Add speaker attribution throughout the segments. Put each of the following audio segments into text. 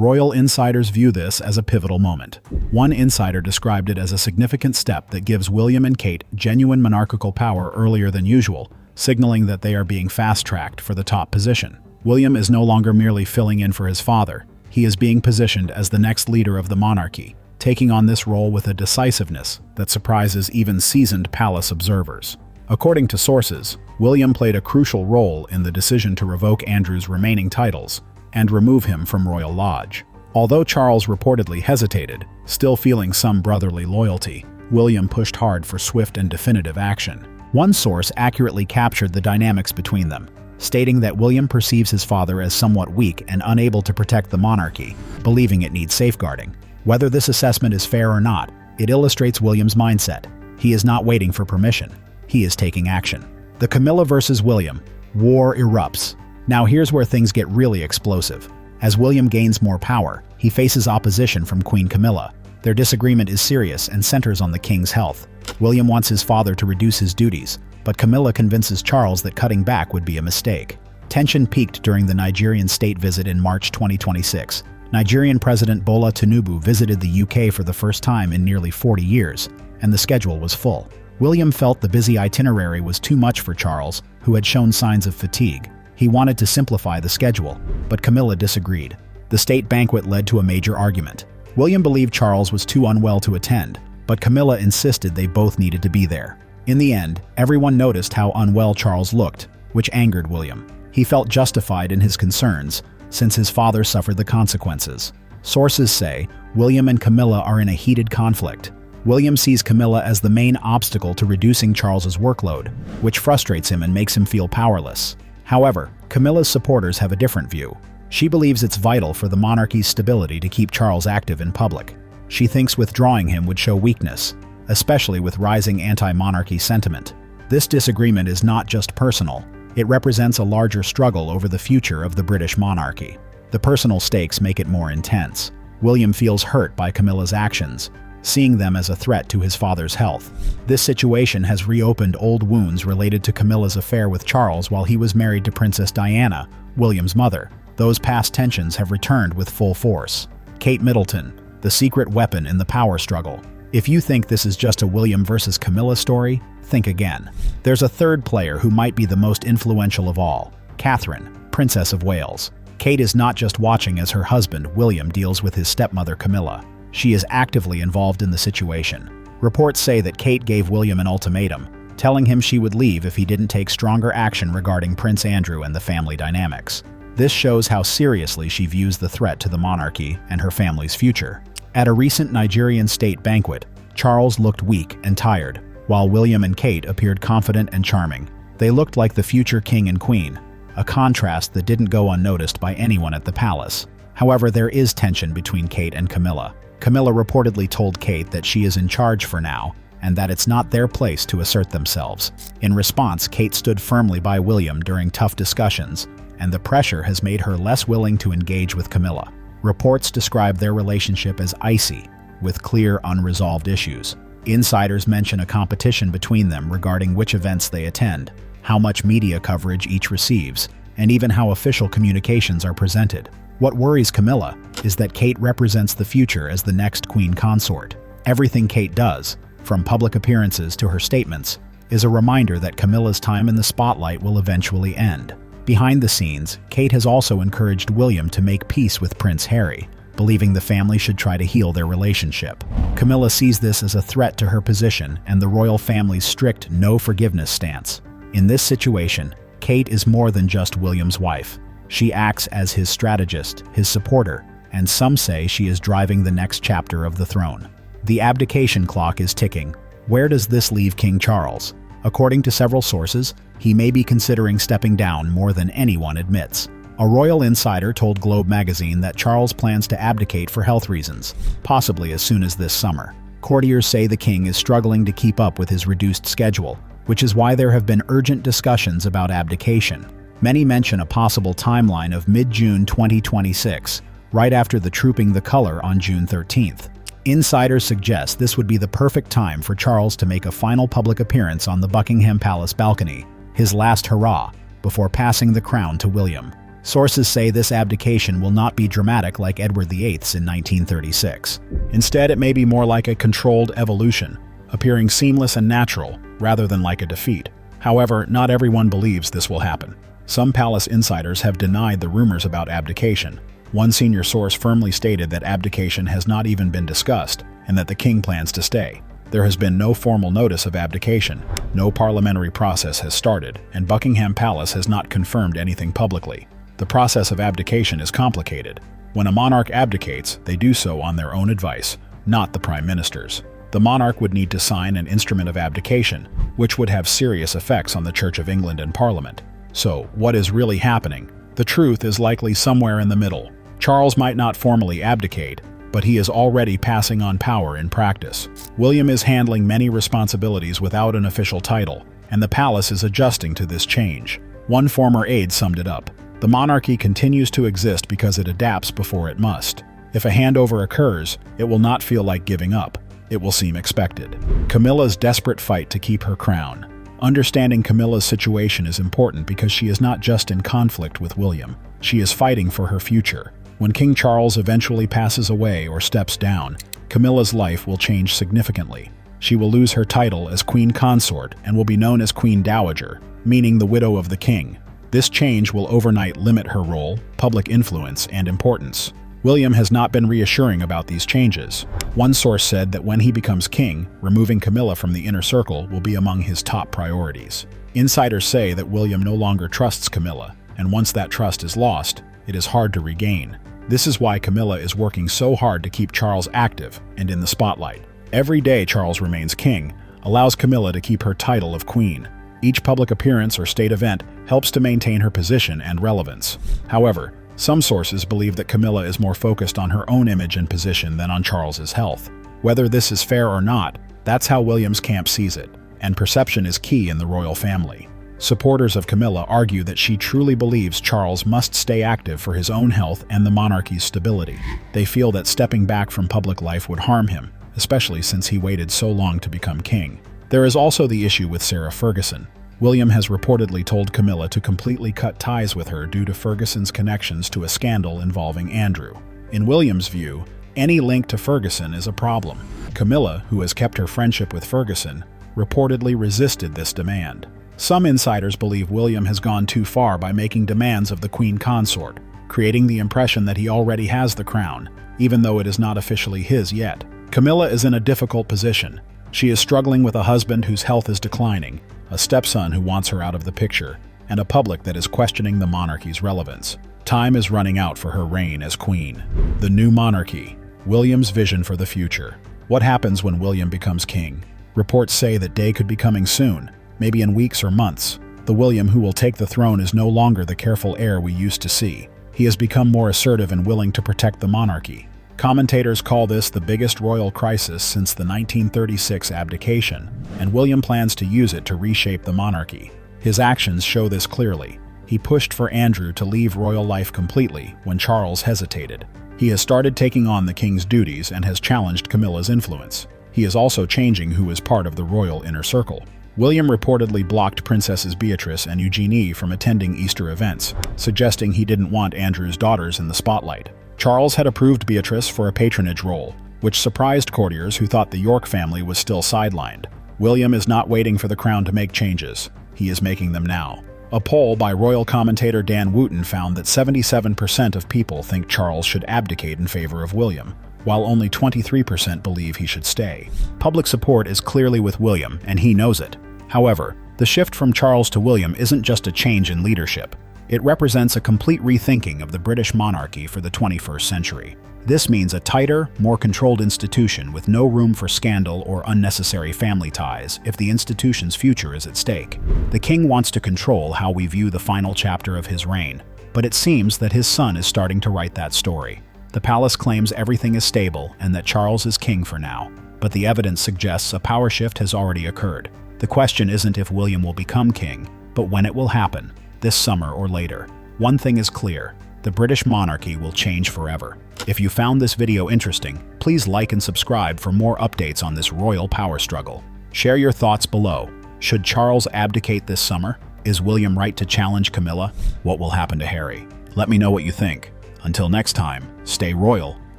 Speaker 1: Royal insiders view this as a pivotal moment. One insider described it as a significant step that gives William and Kate genuine monarchical power earlier than usual, signaling that they are being fast-tracked for the top position. William is no longer merely filling in for his father. He is being positioned as the next leader of the monarchy, taking on this role with a decisiveness that surprises even seasoned palace observers. According to sources, William played a crucial role in the decision to revoke Andrew's remaining titles and remove him from Royal Lodge. Although Charles reportedly hesitated, still feeling some brotherly loyalty, William pushed hard for swift and definitive action. One source accurately captured the dynamics between them, stating that William perceives his father as somewhat weak and unable to protect the monarchy, believing it needs safeguarding. Whether this assessment is fair or not, it illustrates William's mindset. He is not waiting for permission. He is taking action. The Camilla versus William. War erupts. Now here's where things get really explosive. As William gains more power, he faces opposition from Queen Camilla. Their disagreement is serious and centers on the king's health. William wants his father to reduce his duties, but Camilla convinces Charles that cutting back would be a mistake. Tension peaked during the Nigerian state visit in March 2026. Nigerian President Bola Tinubu visited the UK for the first time in nearly 40 years, and the schedule was full. William felt the busy itinerary was too much for Charles, who had shown signs of fatigue. He wanted to simplify the schedule, but Camilla disagreed. The state banquet led to a major argument. William believed Charles was too unwell to attend, but Camilla insisted they both needed to be there. In the end, everyone noticed how unwell Charles looked, which angered William. He felt justified in his concerns, since his father suffered the consequences. Sources say William and Camilla are in a heated conflict. William sees Camilla as the main obstacle to reducing Charles's workload, which frustrates him and makes him feel powerless. However, Camilla's supporters have a different view. She believes it's vital for the monarchy's stability to keep Charles active in public. She thinks withdrawing him would show weakness, especially with rising anti-monarchy sentiment. This disagreement is not just personal. It represents a larger struggle over the future of the British monarchy. The personal stakes make it more intense. William feels hurt by Camilla's actions, seeing them as a threat to his father's health. This situation has reopened old wounds related to Camilla's affair with Charles while he was married to Princess Diana, William's mother. Those past tensions have returned with full force. Kate Middleton, the secret weapon in the power struggle. If you think this is just a William versus Camilla story, think again. There's a third player who might be the most influential of all, Catherine, Princess of Wales. Kate is not just watching as her husband, William, deals with his stepmother, Camilla. She is actively involved in the situation. Reports say that Kate gave William an ultimatum, telling him she would leave if he didn't take stronger action regarding Prince Andrew and the family dynamics. This shows how seriously she views the threat to the monarchy and her family's future. At a recent Nigerian state banquet, Charles looked weak and tired, while William and Kate appeared confident and charming. They looked like the future king and queen, a contrast that didn't go unnoticed by anyone at the palace. However, there is tension between Kate and Camilla. Camilla reportedly told Kate that she is in charge for now, and that it's not their place to assert themselves. In response, Kate stood firmly by William during tough discussions, and the pressure has made her less willing to engage with Camilla. Reports describe their relationship as icy, with clear unresolved issues. Insiders mention a competition between them regarding which events they attend, how much media coverage each receives, and even how official communications are presented. What worries Camilla is that Kate represents the future as the next queen consort. Everything Kate does, from public appearances to her statements, is a reminder that Camilla's time in the spotlight will eventually end. Behind the scenes, Kate has also encouraged William to make peace with Prince Harry, believing the family should try to heal their relationship. Camilla sees this as a threat to her position and the royal family's strict no-forgiveness stance. In this situation, Kate is more than just William's wife. She acts as his strategist, his supporter, and some say she is driving the next chapter of the throne. The abdication clock is ticking. Where does this leave King Charles? According to several sources, he may be considering stepping down more than anyone admits. A royal insider told Globe magazine that Charles plans to abdicate for health reasons, possibly as soon as this summer. Courtiers say the king is struggling to keep up with his reduced schedule, which is why there have been urgent discussions about abdication. Many mention a possible timeline of mid-June 2026, right after the Trooping the Color on June 13th. Insiders suggest this would be the perfect time for Charles to make a final public appearance on the Buckingham Palace balcony, his last hurrah, before passing the crown to William. Sources say this abdication will not be dramatic like Edward VIII's in 1936. Instead, it may be more like a controlled evolution, appearing seamless and natural, rather than like a defeat. However, not everyone believes this will happen. Some palace insiders have denied the rumors about abdication. One senior source firmly stated that abdication has not even been discussed, and that the king plans to stay. There has been no formal notice of abdication, no parliamentary process has started, and Buckingham Palace has not confirmed anything publicly. The process of abdication is complicated. When a monarch abdicates, they do so on their own advice, not the prime minister's. The monarch would need to sign an instrument of abdication, which would have serious effects on the Church of England and Parliament. So, what is really happening? The truth is likely somewhere in the middle. Charles might not formally abdicate, but he is already passing on power in practice. William is handling many responsibilities without an official title, and the palace is adjusting to this change. One former aide summed it up: "The monarchy continues to exist because it adapts before it must. If a handover occurs, it will not feel like giving up. It will seem expected." Camilla's desperate fight to keep her crown. Understanding Camilla's situation is important because she is not just in conflict with William. She is fighting for her future. When King Charles eventually passes away or steps down, Camilla's life will change significantly. She will lose her title as Queen Consort and will be known as Queen Dowager, meaning the widow of the king. This change will overnight limit her role, public influence, and importance. William has not been reassuring about these changes. One source said that when he becomes king, removing Camilla from the inner circle will be among his top priorities. Insiders say that William no longer trusts Camilla, and once that trust is lost, it is hard to regain. This is why Camilla is working so hard to keep Charles active and in the spotlight. Every day Charles remains king allows Camilla to keep her title of queen. Each public appearance or state event helps to maintain her position and relevance. However, some sources believe that Camilla is more focused on her own image and position than on Charles's health. Whether this is fair or not, that's how William's camp sees it, and perception is key in the royal family. Supporters of Camilla argue that she truly believes Charles must stay active for his own health and the monarchy's stability. They feel that stepping back from public life would harm him, especially since he waited so long to become king. There is also the issue with Sarah Ferguson. William has reportedly told Camilla to completely cut ties with her due to Ferguson's connections to a scandal involving Andrew. In William's view, any link to Ferguson is a problem. Camilla, who has kept her friendship with Ferguson, reportedly resisted this demand. Some insiders believe William has gone too far by making demands of the Queen Consort, creating the impression that he already has the crown, even though it is not officially his yet. Camilla is in a difficult position. She is struggling with a husband whose health is declining, a stepson who wants her out of the picture, and a public that is questioning the monarchy's relevance. Time is running out for her reign as queen. The new monarchy. William's vision for the future. What happens when William becomes king? Reports say that day could be coming soon, maybe in weeks or months. The William who will take the throne is no longer the careful heir we used to see. He has become more assertive and willing to protect the monarchy. Commentators call this the biggest royal crisis since the 1936 abdication, and William plans to use it to reshape the monarchy. His actions show this clearly. He pushed for Andrew to leave royal life completely when Charles hesitated. He has started taking on the king's duties and has challenged Camilla's influence. He is also changing who is part of the royal inner circle. William reportedly blocked Princesses Beatrice and Eugenie from attending Easter events, suggesting he didn't want Andrew's daughters in the spotlight. Charles had approved Beatrice for a patronage role, which surprised courtiers who thought the York family was still sidelined. William is not waiting for the crown to make changes. He is making them now. A poll by royal commentator Dan Wooten found that 77% of people think Charles should abdicate in favor of William, while only 23% believe he should stay. Public support is clearly with William, and he knows it. However, the shift from Charles to William isn't just a change in leadership. It represents a complete rethinking of the British monarchy for the 21st century. This means a tighter, more controlled institution with no room for scandal or unnecessary family ties if the institution's future is at stake. The king wants to control how we view the final chapter of his reign, but it seems that his son is starting to write that story. The palace claims everything is stable and that Charles is king for now, but the evidence suggests a power shift has already occurred. The question isn't if William will become king, but when it will happen, this summer or later. One thing is clear: the British monarchy will change forever. If you found this video interesting, please like and subscribe for more updates on this royal power struggle. Share your thoughts below. Should Charles abdicate this summer? Is William right to challenge Camilla? What will happen to Harry? Let me know what you think. Until next time, stay royal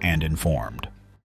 Speaker 1: and informed.